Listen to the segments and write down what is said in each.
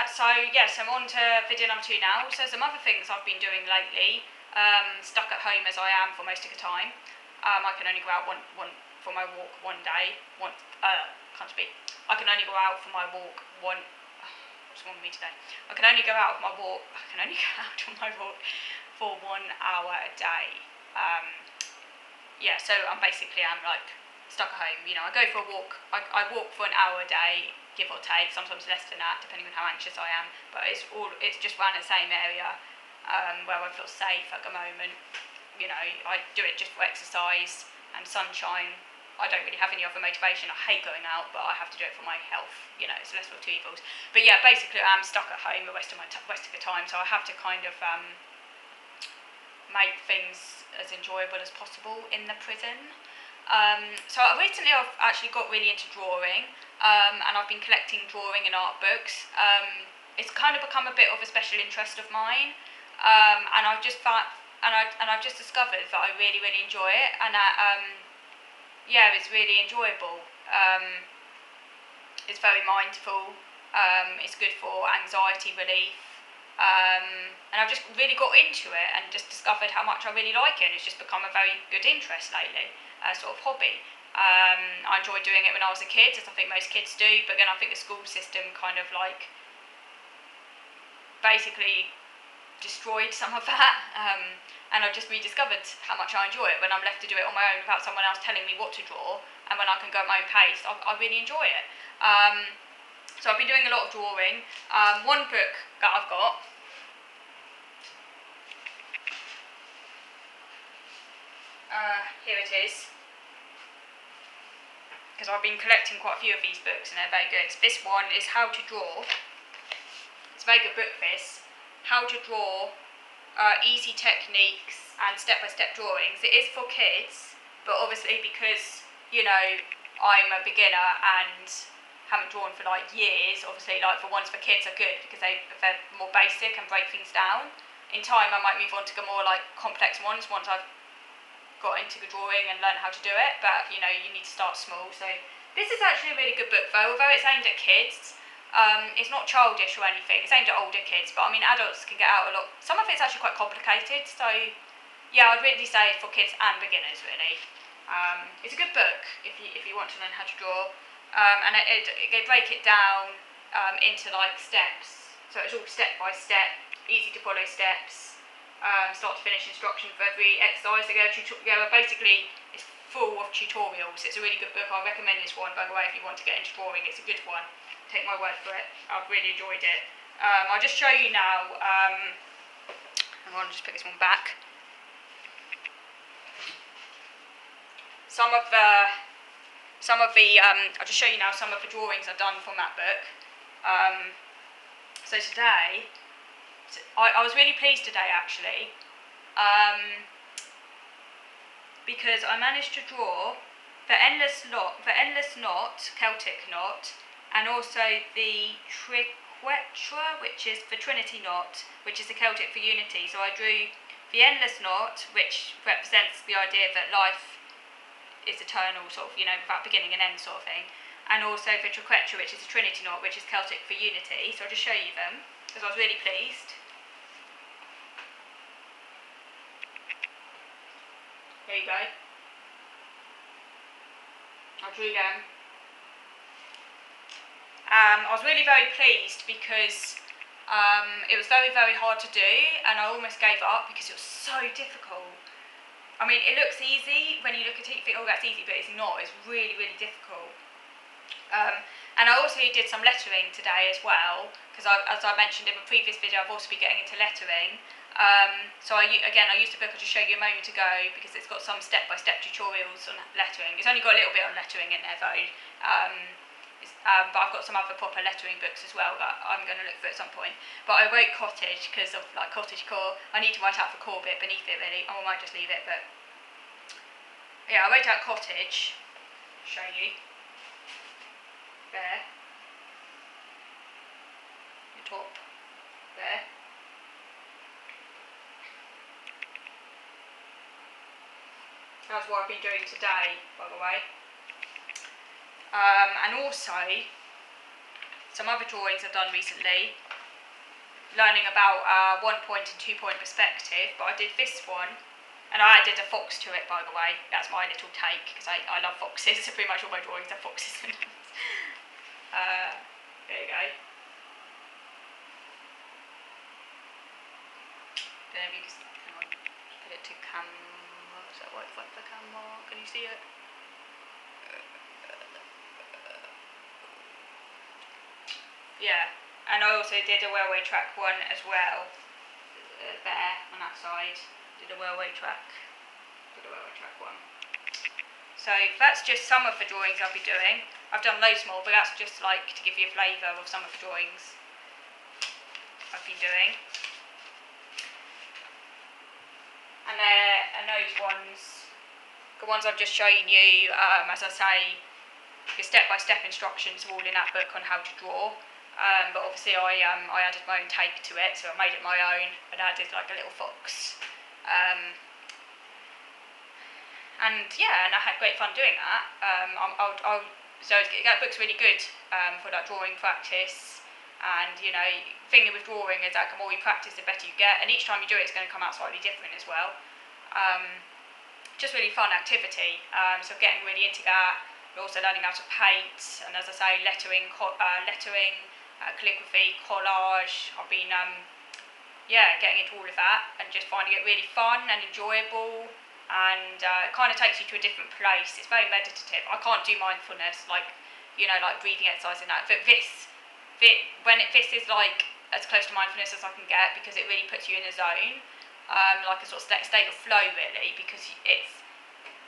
So yes, I'm on to video number 2 now. So some other things I've been doing lately, stuck at home as I am for most of the time. I can only go out one for my walk one day. Can't speak. I can only go out for my walk what's wrong with me today? I can only go out for my walk for 1 hour a day. So I'm like stuck at home. I go for a walk. I walk for an hour a day, give or take, sometimes less than that, depending on how anxious I am. But it's just around the same area where I feel safe at the moment. I do it just for exercise and sunshine. I don't really have any other motivation. I hate going out, but I have to do it for my health. It's less of two evils. But yeah, basically I'm stuck at home the rest of the time, so I have to kind of make things as enjoyable as possible in the prison. So recently I've actually got really into drawing, and I've been collecting drawing and art books. It's kind of become a bit of a special interest of mine, and I've just discovered that I really, really enjoy it, and that it's really enjoyable. It's very mindful. It's good for anxiety relief. And I've just really got into it and just discovered how much I really like it, and it's just become a very good interest lately, sort of hobby. I enjoyed doing it when I was a kid, as I think most kids do, but then I think the school system kind of like basically destroyed some of that, and I've just rediscovered how much I enjoy it when I'm left to do it on my own without someone else telling me what to draw, and when I can go at my own pace. I really enjoy it. So I've been doing a lot of drawing. One book that I've got here it is, because I've been collecting quite a few of these books and they're very good. This one is How to Draw. It's a very good book, this. How to Draw, Easy Techniques and Step-by-Step Drawings. It is for kids, but obviously because, I'm a beginner and haven't drawn for like years, obviously like the ones for kids are good because they're more basic and break things down. In time I might move on to the more like complex ones once I've got into the drawing and learned how to do it, but you need to start small. So this is actually a really good book though, although it's aimed at kids. It's not childish or anything, it's aimed at older kids, but I mean adults can get out a lot. Some of it's actually quite complicated, so yeah, I'd really say for kids and beginners really. It's a good book if you want to learn how to draw, and they break it down into like steps, so it's all step by step, easy to follow steps. Start to finish instruction for every exercise. Basically, it's full of tutorials. It's a really good book. I recommend this one, by the way, if you want to get into drawing. It's a good one. Take my word for it. I've really enjoyed it. I'll just show you now. Hang on, just put this one back. I'll just show you now some of the drawings I've done from that book. So today, I was really pleased today actually, because I managed to draw the endless knot, Celtic knot, and also the triquetra, which is the Trinity knot, which is the Celtic for unity. So I drew the endless knot, which represents the idea that life is eternal, sort of, without beginning and end sort of thing, and also the triquetra, which is the Trinity knot, which is Celtic for unity. So I'll just show you them, because I was really pleased. There you go. I drew them. I was really very pleased because it was very, very hard to do, and I almost gave up because it was so difficult. I mean, it looks easy when you look at it, you think, oh, that's easy, but it's not. It's really, really difficult. And I also did some lettering today as well, because as I mentioned in the previous video, I've also been getting into lettering. So I used a book I just showed you a moment ago, because it's got some step-by-step tutorials on lettering. It's only got a little bit on lettering in there though, but I've got some other proper lettering books as well that I'm going to look for at some point. But I wrote cottage because of like cottage core. I need to write out the core bit beneath it really, or I might just leave it, but yeah, I wrote out cottage. Show you. There. The top. There. That's what I've been doing today, by the way. And also, some other drawings I've done recently, learning about 1-point and 2-point perspective, but I did this one, and I added a fox to it, by the way. That's my little take, because I love foxes, so pretty much all my drawings have foxes in them. There you go. Then you just, hang on, put it to camera. Is that right for camera? Can you see it? Yeah, and I also did a railway track one as well, there on that side. Did a railway track one. So that's just some of the drawings I'll be doing. I've done loads more, but that's just like to give you a flavour of some of the drawings I've been doing. And those ones, the ones I've just shown you, as I say, the step-by-step instructions are all in that book on how to draw. But obviously I added my own take to it, so I made it my own and added like a little fox. And yeah, and I had great fun doing that. So that book's really good for that drawing practice. And you know, the thing with drawing is that the more you practice, the better you get. And each time you do it, it's going to come out slightly different as well. Just really fun activity. So getting really into that. We're also learning how to paint, and as I say, lettering, calligraphy, collage. I've been getting into all of that and just finding it really fun and enjoyable. And it kind of takes you to a different place. It's very meditative. I can't do mindfulness, like breathing exercise and that. But this is like as close to mindfulness as I can get, because it really puts you in a zone, like a sort of state of flow, really, because it's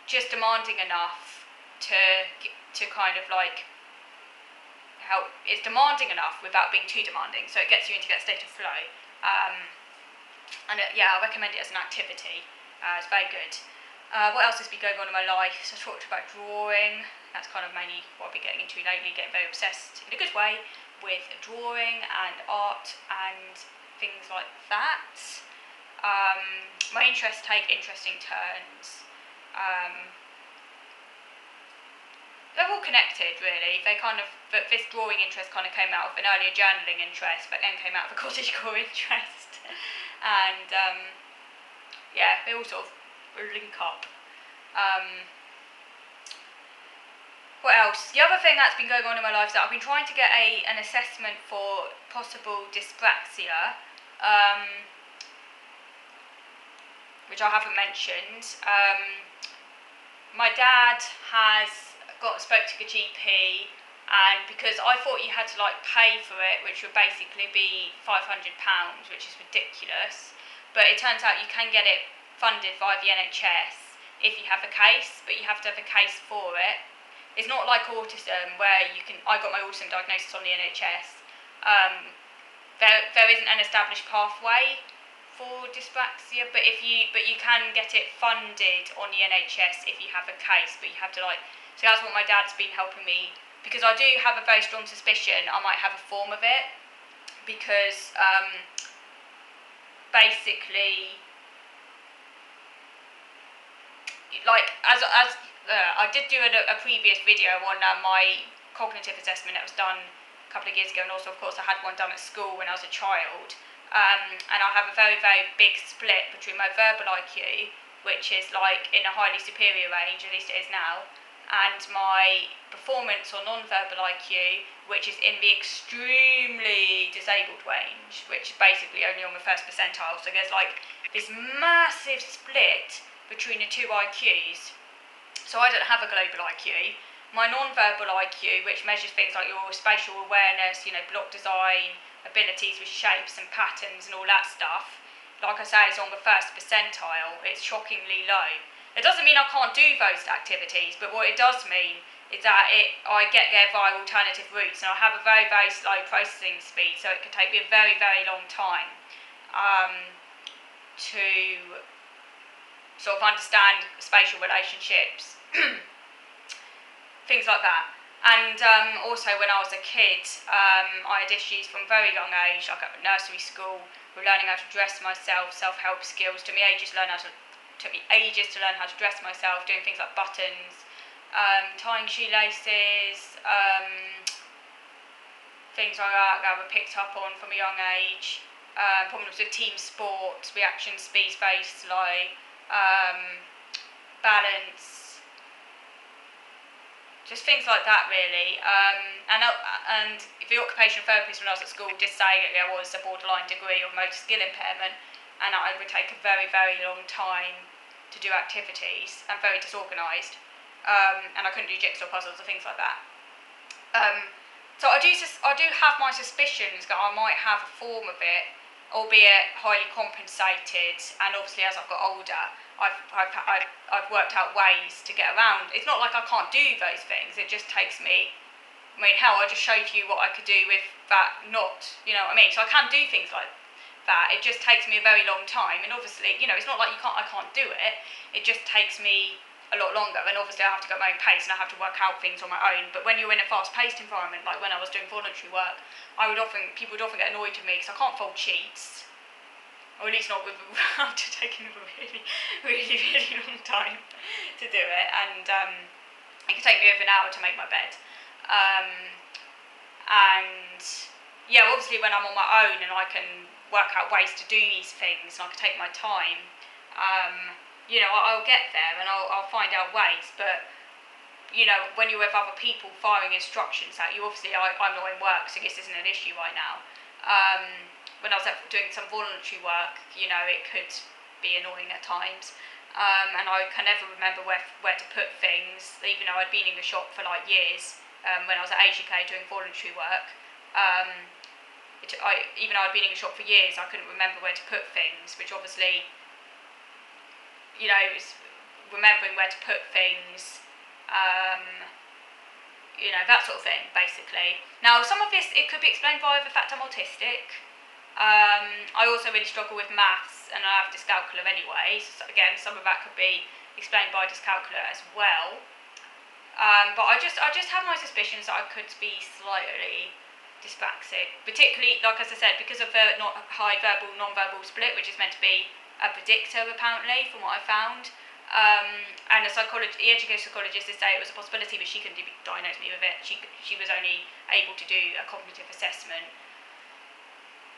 just demanding enough to kind of like help. It's demanding enough without being too demanding, so it gets you into that state of flow. I recommend it as an activity. It's very good. What else has been going on in my life? So I talked about drawing. That's kind of mainly what I've been getting into lately, getting very obsessed in a good way with drawing and art and things like that. My interests take interesting turns. They're all connected, really. But this drawing interest kind of came out of an earlier journaling interest, but then came out of a cottagecore interest. And they all sort of link up. What else? The other thing that's been going on in my life is that I've been trying to get an assessment for possible dyspraxia, which I haven't mentioned. My dad spoke to the GP, and because I thought you had to pay for it, which would basically be £500, which is ridiculous, but it turns out you can get it funded via the NHS if you have a case, but you have to have a case for it. It's not like autism, where I got my autism diagnosis on the NHS. There isn't an established pathway for dyspraxia, but you can get it funded on the NHS if you have a case, but you have to so that's what my dad's been helping me, because I do have a very strong suspicion I might have a form of it, because basically, I did do a previous video on my cognitive assessment that was done a couple of years ago, and also of course I had one done at school when I was a child, and I have a very, very big split between my verbal IQ, which is in a highly superior range, at least it is now, and my performance or non-verbal IQ, which is in the extremely disabled range, which is basically only on the first percentile. So there's this massive split between the two IQs. So I don't have a global IQ. My non-verbal IQ, which measures things like your spatial awareness, block design, abilities with shapes and patterns and all that stuff, like I say, is on the first percentile. It's shockingly low. It doesn't mean I can't do those activities, but what it does mean is that I get there via alternative routes, and I have a very, very slow processing speed, so it can take me a very, very long time to sort of understand spatial relationships, things like that. And also when I was a kid, I had issues from a very young age, like at nursery school, with learning how to dress myself, self-help skills. Took me ages to learn how to dress myself, doing things like buttons, tying shoelaces, things like that were picked up on from a young age. Problems with team sport, reaction speed, very slow, balance, just things like that really. And the occupational therapist when I was at school did say that there was a borderline degree of motor skill impairment, and it would take a very, very long time to do activities, and very disorganised, and I couldn't do jigsaw puzzles or things like that. So I do have my suspicions that I might have a form of it, albeit highly compensated. And obviously, as I've got older, I've worked out ways to get around. It's not like I can't do those things. It just takes me. I mean, hell, I just showed you what I could do with that knot. You know what I mean? So I can do things like that. It just takes me a very long time. And obviously, you know, it's not like I can't do it. It just takes me a lot longer, and obviously I have to go at my own pace and I have to work out things on my own. But when you're in a fast-paced environment, like when I was doing voluntary work, people would often get annoyed with me because I can't fold sheets, or at least not after taking a really, really, really long time to do it. And it could take me over an hour to make my bed. And yeah, obviously when I'm on my own and I can work out ways to do these things and I can take my time, you know, I'll get there and I'll find out ways. But you know, when you're with other people firing instructions at you, obviously I'm not in work, so this isn't an issue right now. When I was doing some voluntary work, you know, it could be annoying at times, and I can never remember where to put things, even though I'd been in the shop for like years. When I was at AGK doing voluntary work, even though I'd been in the shop for years, I couldn't remember where to put things, which obviously, you know, remembering where to put things, you know, that sort of thing, basically. Now, some of this, it could be explained by the fact I'm autistic. I also really struggle with maths, and I have dyscalculia anyway, so again, some of that could be explained by dyscalculia as well. But I just have my suspicions that I could be slightly dyspraxic, particularly, like as I said, because of the not high verbal, non-verbal split, which is meant to be a predictor, apparently, from what I found. And the educational psychologist did say it was a possibility, but she couldn't diagnose me with it. She was only able to do a cognitive assessment.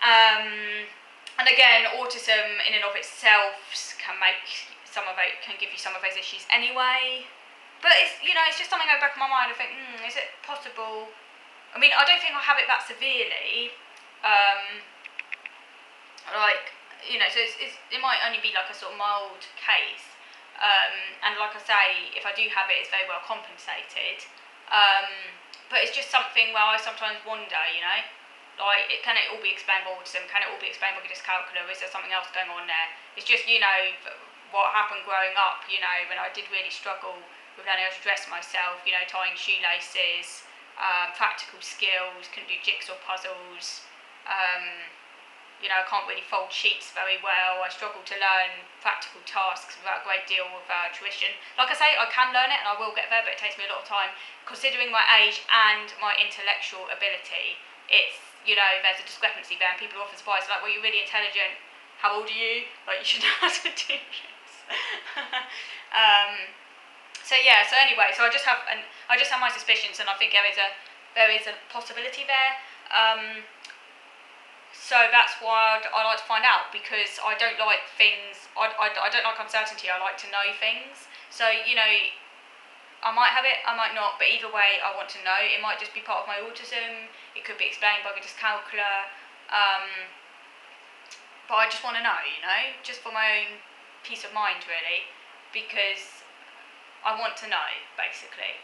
And again, autism in and of itself can give you some of those issues anyway. But it's, you know, it's just something in the back of my mind. I think, is it possible? I mean, I don't think I have it that severely. Like, you know, so it might only be like a sort of mild case. And like I say, if I do have it, it's very well compensated. But it's just something where I sometimes wonder, you know, like, can it all be explained by autism? Can it all be explained by dyscalculia? Is there something else going on there? It's just, you know, what happened growing up, you know, when I did really struggle with learning how to dress myself, you know, tying shoelaces, practical skills, couldn't do jigsaw puzzles, you know, I can't really fold sheets very well. I struggle to learn practical tasks without a great deal of tuition. Like I say, I can learn it and I will get there, but it takes me a lot of time. Considering my age and my intellectual ability, it's, you know, there's a discrepancy there, and people are often surprised, like, well, you're really intelligent, how old are you? Like, you should know how to do this. So yeah, so anyway, so I just have my suspicions, and I think there is a possibility there. So that's why I like to find out, because I don't like things, I don't like uncertainty, I like to know things. So, you know, I might have it, I might not, but either way I want to know. It might just be part of my autism, it could be explained by the dyscalculia, but I just want to know, you know, just for my own peace of mind really, because I want to know, basically.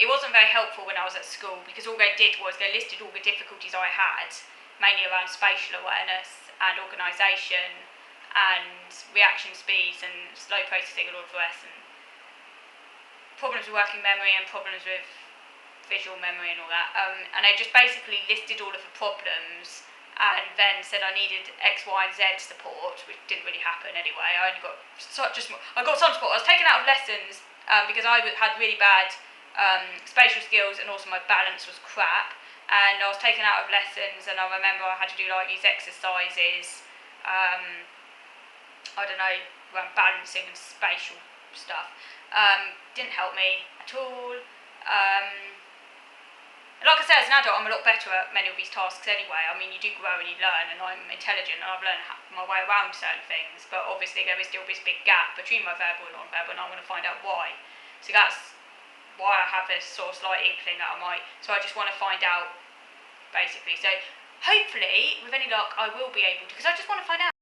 It wasn't very helpful when I was at school, because all they did was they listed all the difficulties I had, mainly around spatial awareness and organisation and reaction speeds and slow processing and all the rest, and problems with working memory and problems with visual memory and all that. And they just basically listed all of the problems and then said I needed X, Y and Z support, which didn't really happen anyway. I got some support. I was taken out of lessons because I had really bad spatial skills, and also my balance was crap. And I was taken out of lessons, and I remember I had to do like these exercises, I don't know, around balancing and spatial stuff. Didn't help me at all. Like I said, as an adult, I'm a lot better at many of these tasks anyway. I mean, you do grow and you learn, and I'm intelligent and I've learned my way around certain things, but obviously there is still this big gap between my verbal and non-verbal, and I want to find out why. So that's why I have this sort of slight inkling that I might, so I just want to find out, basically. So hopefully, with any luck, I will be able to, because I just want to find out.